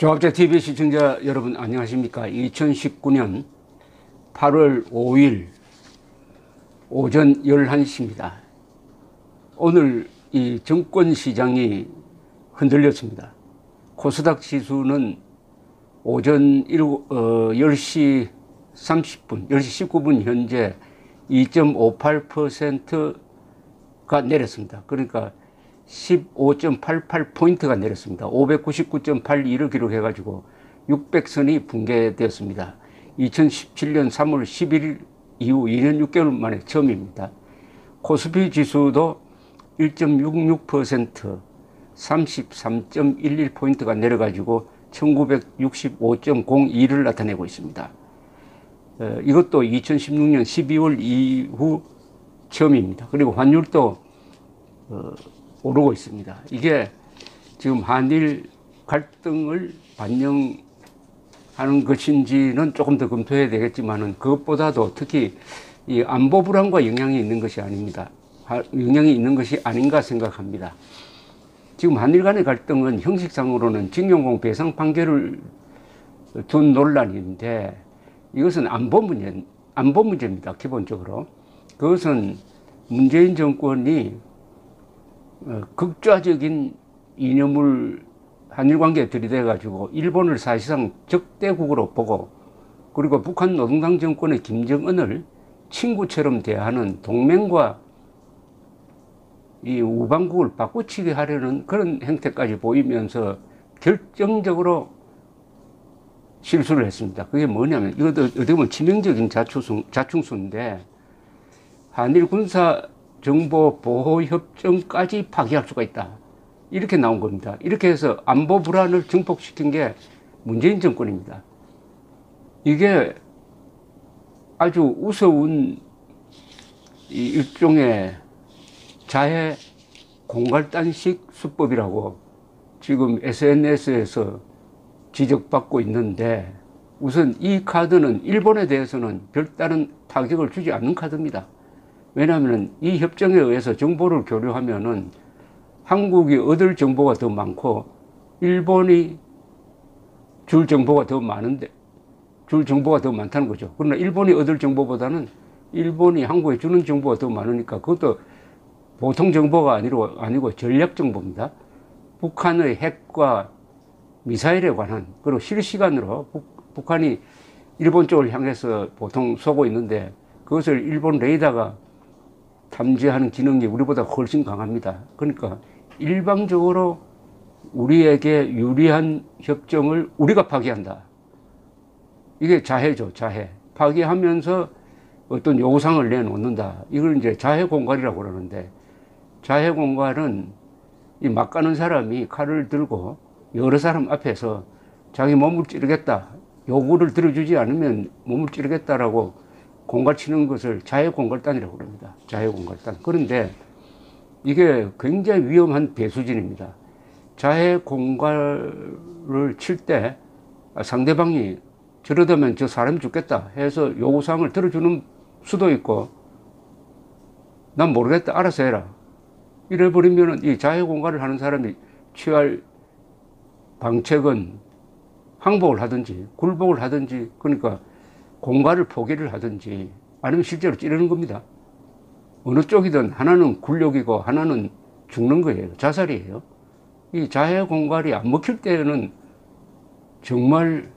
조합장TV 시청자 여러분 안녕하십니까. 2019년 8월 5일 오전 11시입니다. 오늘 이 증권시장이 흔들렸습니다. 코스닥 지수는 오전 10시 30분, 10시 19분 현재 2.58%가 내렸습니다. 그러니까 15.88포인트가 내렸습니다. 599.82를 기록해가지고 600선이 붕괴되었습니다. 2017년 3월 11일 이후 2년 6개월 만에 처음입니다. 코스피 지수도 1.66% 33.11포인트가 내려가지고 1965.02를 나타내고 있습니다. 이것도 2016년 12월 이후 처음입니다. 그리고 환율도 오르고 있습니다. 이게 지금 한일 갈등을 반영하는 것인지는 조금 더 검토해야 되겠지만은 그것보다도 특히 이 안보 불안과 영향이 있는 것이 아닙니다. 영향이 있는 것이 아닌가 생각합니다. 지금 한일 간의 갈등은 형식상으로는 징용공 배상 판결을 둔 논란인데 이것은 안보 문제입니다. 기본적으로. 그것은 문재인 정권이 극좌적인 이념을 한일 관계에 들이대 가지고 일본을 사실상 적대국으로 보고, 그리고 북한 노동당 정권의 김정은을 친구처럼 대하는 동맹과 이 우방국을 바꾸치게 하려는 그런 행태까지 보이면서 결정적으로 실수를 했습니다. 그게 뭐냐면, 이것도 어떻게 보면 치명적인 자충수인데, 한일 군사 정보 보호 협정까지 파기할 수가 있다. 이렇게 나온 겁니다. 이렇게 해서 안보 불안을 증폭시킨 게 문재인 정권입니다. 이게 아주 우스운 일종의 자해 공갈단식 수법이라고 지금 SNS에서 지적받고 있는데, 우선 이 카드는 일본에 대해서는 별다른 타격을 주지 않는 카드입니다. 왜냐하면 이 협정에 의해서 정보를 교류하면은 한국이 얻을 정보가 더 많고 일본이 줄 정보가 더 많다는 거죠. 그러나 일본이 얻을 정보보다는 일본이 한국에 주는 정보가 더 많으니까 그것도 보통 정보가 아니고 전략 정보입니다. 북한의 핵과 미사일에 관한, 그리고 실시간으로 북한이 일본 쪽을 향해서 보통 쏘고 있는데 그것을 일본 레이더가 탐지하는 기능이 우리보다 훨씬 강합니다. 그러니까 일방적으로 우리에게 유리한 협정을 우리가 파기한다. 이게 자해죠, 자해. 파기하면서 어떤 요구사항을 내놓는다. 이걸 이제 자해 공갈이라고 그러는데, 자해 공갈은 이 막 가는 사람이 칼을 들고 여러 사람 앞에서 자기 몸을 찌르겠다, 요구를 들어주지 않으면 몸을 찌르겠다라고 공갈 치는 것을 자해 공갈단이라고 합니다. 자해 공갈단. 그런데 이게 굉장히 위험한 배수진입니다. 자해 공갈을 칠 때 상대방이 저러다면 저 사람이 죽겠다 해서 요구사항을 들어주는 수도 있고, 난 모르겠다, 알아서 해라, 이래버리면 이 자해 공갈을 하는 사람이 취할 방책은 항복을 하든지 굴복을 하든지, 그러니까 공갈을 포기를 하든지 아니면 실제로 찌르는 겁니다. 어느 쪽이든 하나는 굴욕이고 하나는 죽는 거예요. 자살이에요. 이 자해 공갈이 안 먹힐 때는 정말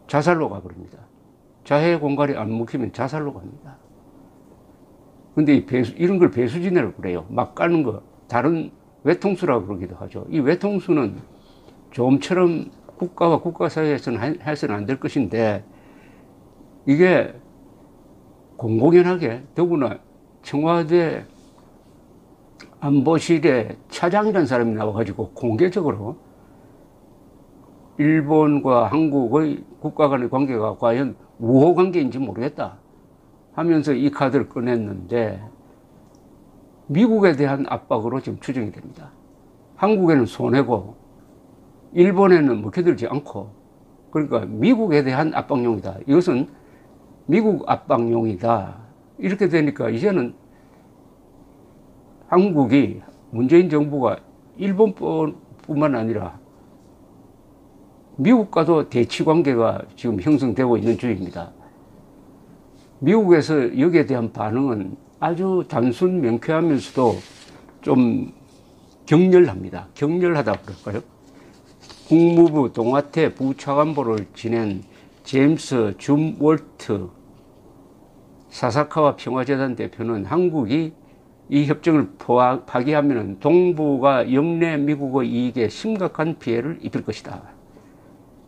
자살로 가버립니다. 자해 공갈이 안 먹히면 자살로 갑니다. 근데 이런 걸 배수진이라고 그래요. 막 까는 거. 다른 외통수라고 그러기도 하죠. 이 외통수는 좀처럼 국가와 국가 사이에서는 해서는 안 될 것인데, 이게 공공연하게, 더구나 청와대 안보실의 차장이라는 사람이 나와가지고 공개적으로 일본과 한국의 국가 간의 관계가 과연 우호 관계인지 모르겠다 하면서 이 카드를 꺼냈는데, 미국에 대한 압박으로 지금 추정이 됩니다. 한국에는 손해고 일본에는 먹혀들지 않고, 그러니까 미국에 대한 압박용이다. 이것은 미국 압박용이다. 이렇게 되니까 이제는 한국이, 문재인 정부가 일본뿐만 아니라 미국과도 대치 관계가 지금 형성되고 있는 중입니다. 미국에서 여기에 대한 반응은 아주 단순 명쾌하면서도 좀 격렬합니다. 격렬하다 그럴까요? 국무부 동아태 부차관보를 지낸 제임스 줌월트 사사카와 평화재단 대표는 한국이 이 협정을 파기하면 동북아 영내 미국의 이익에 심각한 피해를 입힐 것이다.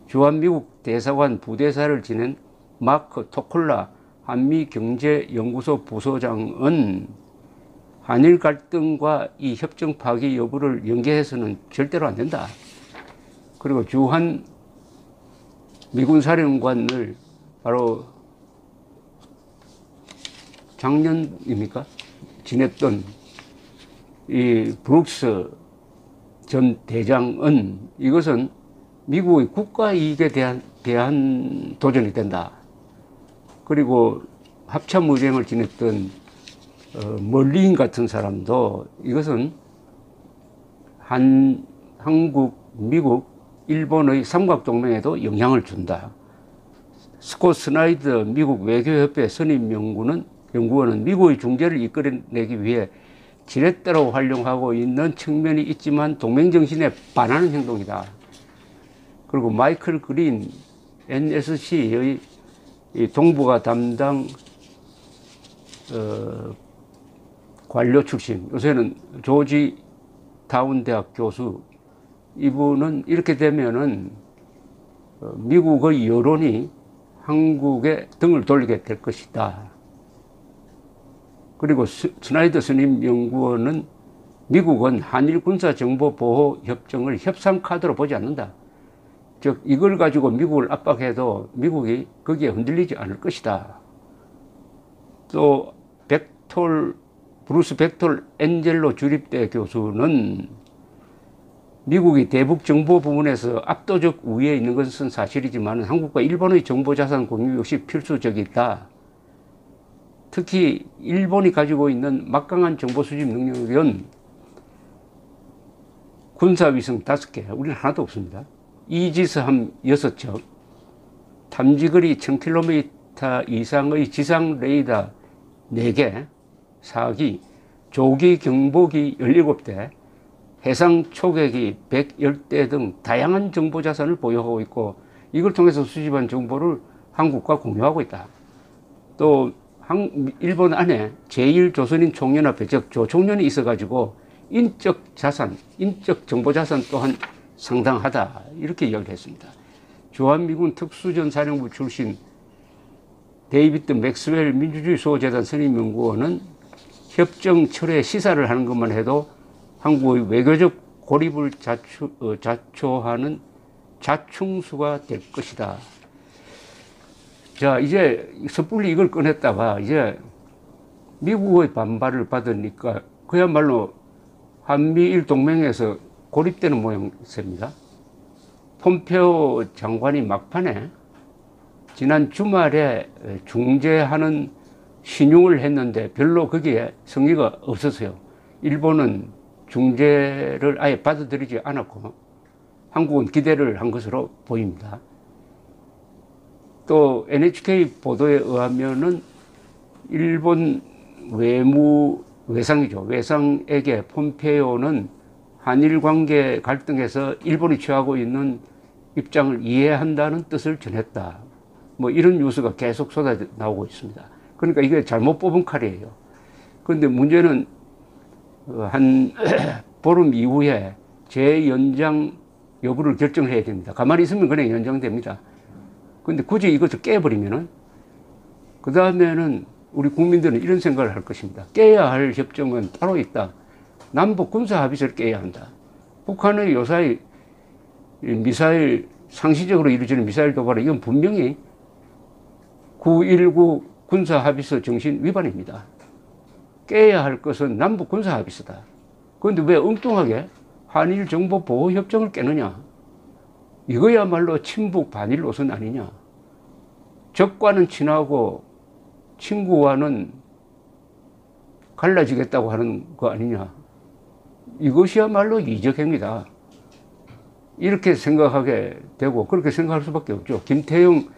주한미국 대사관 부대사를 지낸 마크 토콜라 한미경제연구소 부소장은 한일 갈등과 이 협정 파기 여부를 연계해서는 절대로 안 된다. 그리고 주한 미군 사령관을 바로 작년입니까? 지냈던 이 브룩스 전 대장은 이것은 미국의 국가 이익에 대한 도전이 된다. 그리고 합참의장을 지냈던 멀리인 같은 사람도 이것은 한국, 미국, 일본의 삼각동맹에도 영향을 준다. 스콧 스나이더 미국 외교협회 선임연구원은 미국의 중재를 이끌어내기 위해 지렛대로 활용하고 있는 측면이 있지만 동맹정신에 반하는 행동이다. 그리고 마이클 그린 NSC의 동북아 담당 관료 출신, 요새는 조지 타운 대학 교수, 이분은 이렇게 되면은 미국의 여론이 한국에 등을 돌리게 될 것이다. 그리고 스나이더 선임연구원은 미국은 한일 군사정보보호협정을 협상카드로 보지 않는다. 즉 이걸 가지고 미국을 압박해도 미국이 거기에 흔들리지 않을 것이다. 또 브루스 벡톨 엔젤로 주립대 교수는 미국이 대북 정보 부분에서 압도적 우위에 있는 것은 사실이지만 한국과 일본의 정보자산 공유 역시 필수적이다. 특히 일본이 가지고 있는 막강한 정보 수집 능력은 군사위성 5개, 우리는 하나도 없습니다. 이지스함 6척, 탐지거리 1000km 이상의 지상 레이더 4개, 4기, 조기 경보기 17대, 해상 초계기 110대 등 다양한 정보 자산을 보유하고 있고 이걸 통해서 수집한 정보를 한국과 공유하고 있다. 또 일본 안에 제1조선인 총연합회 즉 조총련이 있어가지고 인적 자산, 인적 정보 자산 또한 상당하다 이렇게 이야기를 했습니다. 주한미군 특수전사령부 출신 데이비드 맥스웰 민주주의 수호재단 선임연구원은 협정 철회 시사를 하는 것만 해도 한국의 외교적 고립을 자초하는 자충수가 될 것이다. 자, 이제 섣불리 이걸 꺼냈다가 이제 미국의 반발을 받으니까 그야말로 한미일 동맹에서 고립되는 모양새입니다. 폼페오 장관이 막판에 지난 주말에 중재하는 신용을 했는데 별로 거기에 성의가 없었어요. 일본은 중재를 아예 받아들이지 않았고 한국은 기대를 한 것으로 보입니다. 또 NHK 보도에 의하면은 일본 외상에게 폼페이오는 한일 관계 갈등에서 일본이 취하고 있는 입장을 이해한다는 뜻을 전했다. 뭐 이런 뉴스가 계속 쏟아 나오고 있습니다. 그러니까 이게 잘못 뽑은 칼이에요. 그런데 문제는 한 보름 이후에 재연장 여부를 결정을 해야 됩니다. 가만히 있으면 그냥 연장됩니다. 근데 굳이 이것을 깨버리면은, 그 다음에는 우리 국민들은 이런 생각을 할 것입니다. 깨야 할 협정은 따로 있다. 남북 군사 합의서를 깨야 한다. 북한의 요사이 미사일, 상시적으로 이루어지는 미사일 도발은 이건 분명히 9.19 군사 합의서 정신 위반입니다. 깨야 할 것은 남북 군사 합의서다. 그런데 왜 엉뚱하게 한일 정보 보호 협정을 깨느냐? 이거야말로 친북 반일 노선 아니냐? 적과는 친하고 친구와는 갈라지겠다고 하는 거 아니냐? 이것이야말로 이적행위다. 이렇게 생각하게 되고 그렇게 생각할 수밖에 없죠. 김태형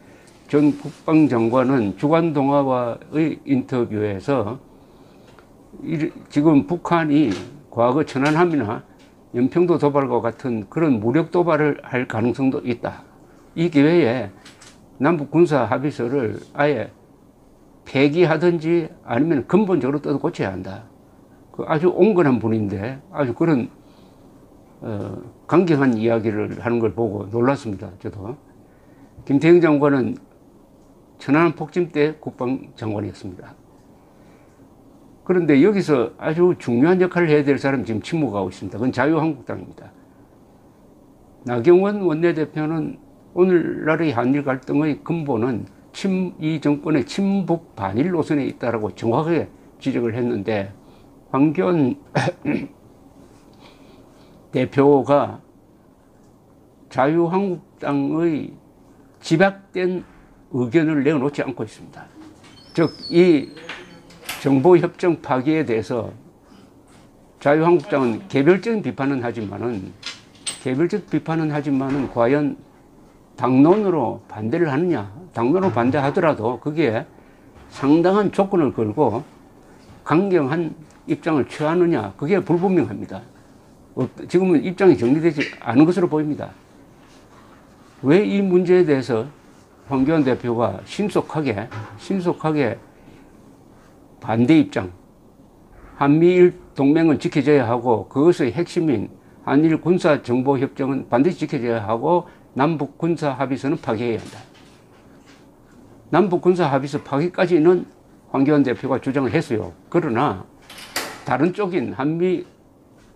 전 국방장관은 주간동아와의 인터뷰에서 지금 북한이 과거 천안함이나 연평도 도발과 같은 그런 무력 도발을 할 가능성도 있다. 이 기회에 남북 군사 합의서를 아예 폐기하든지 아니면 근본적으로 뜯어 고쳐야 한다. 아주 온건한 분인데 아주 그런 강경한 이야기를 하는 걸 보고 놀랐습니다. 저도. 김태형 장관은 천안함 폭침 때 국방장관이었습니다. 그런데 여기서 아주 중요한 역할을 해야 될 사람이 지금 침묵하고 있습니다. 그건 자유한국당입니다. 나경원 원내대표는 오늘날의 한일 갈등의 근본은 이 정권의 친북 반일 노선에 있다라고 정확하게 지적을 했는데 황교안 대표가 자유한국당의 집약된 의견을 내어놓지 않고 있습니다. 즉, 이 정보협정 파기에 대해서 자유한국당은 개별적인 비판은 하지만은 과연 당론으로 반대를 하느냐, 당론으로 반대하더라도 거기에 상당한 조건을 걸고 강경한 입장을 취하느냐, 그게 불분명합니다. 지금은 입장이 정리되지 않은 것으로 보입니다. 왜 이 문제에 대해서 황교안 대표가 신속하게 반대 입장, 한미일 동맹은 지켜져야 하고 그것의 핵심인 한일 군사 정보 협정은 반드시 지켜져야 하고 남북 군사 합의서는 파기해야 한다. 남북 군사 합의서 파기까지는 황교안 대표가 주장을 했어요. 그러나 다른 쪽인 한미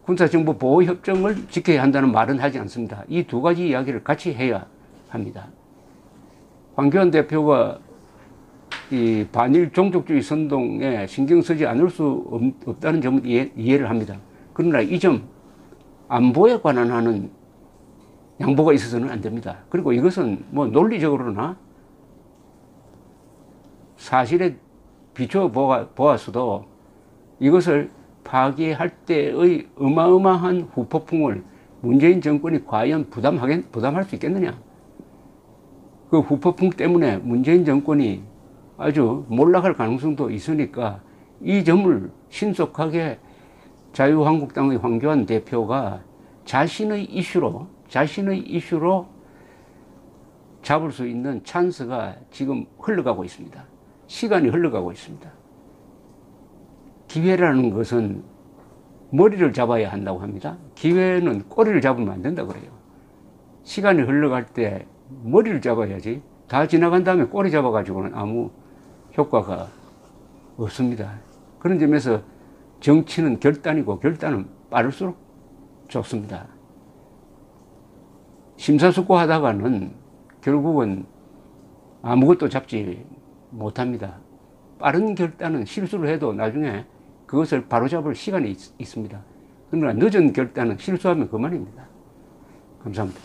군사정보 보호 협정을 지켜야 한다는 말은 하지 않습니다. 이 두 가지 이야기를 같이 해야 합니다. 황교안 대표가 이 반일 종족주의 선동에 신경 쓰지 않을 수 없다는 점은 이해를 합니다. 그러나 이 점 안보에 관한 하는 양보가 있어서는 안 됩니다. 그리고 이것은 뭐 논리적으로나 사실에 비춰 보았어도 이것을 파기할 때의 어마어마한 후폭풍을 문재인 정권이 과연 부담할 수 있겠느냐. 그 후폭풍 때문에 문재인 정권이 아주 몰락할 가능성도 있으니까 이 점을 신속하게 자유한국당의 황교안 대표가 자신의 이슈로 잡을 수 있는 찬스가 지금 흘러가고 있습니다. 시간이 흘러가고 있습니다. 기회라는 것은 머리를 잡아야 한다고 합니다. 기회는 꼬리를 잡으면 안 된다 그래요. 시간이 흘러갈 때 머리를 잡아야지 다 지나간 다음에 꼬리 잡아가지고는 아무 효과가 없습니다. 그런 점에서 정치는 결단이고 결단은 빠를수록 좋습니다. 심사숙고하다가는 결국은 아무것도 잡지 못합니다. 빠른 결단은 실수를 해도 나중에 그것을 바로잡을 시간이 있습니다. 그러나 늦은 결단은 실수하면 그만입니다. 감사합니다.